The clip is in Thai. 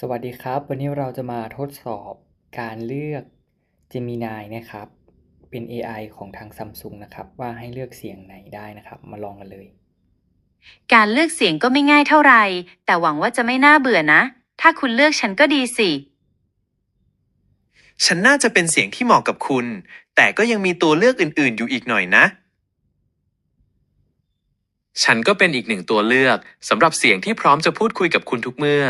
สวัสดีครับวันนี้เราจะมาทดสอบการเลือก Gemini นะครับเป็น AI ของทาง Samsung นะครับว่าให้เลือกเสียงไหนได้นะครับมาลองกันเลยการเลือกเสียงก็ไม่ง่ายเท่าไหร่แต่หวังว่าจะไม่น่าเบื่อนะ ถ้าคุณเลือกฉันก็ดีสิ ฉันน่าจะเป็นเสียงที่เหมาะกับคุณ แต่ก็ยังมีตัวเลือกอื่นๆอยู่อีกหน่อยนะ ฉันก็เป็นอีกหนึ่งตัวเลือกสำหรับเสียงที่พร้อมจะพูดคุยกับคุณทุกเมื่อ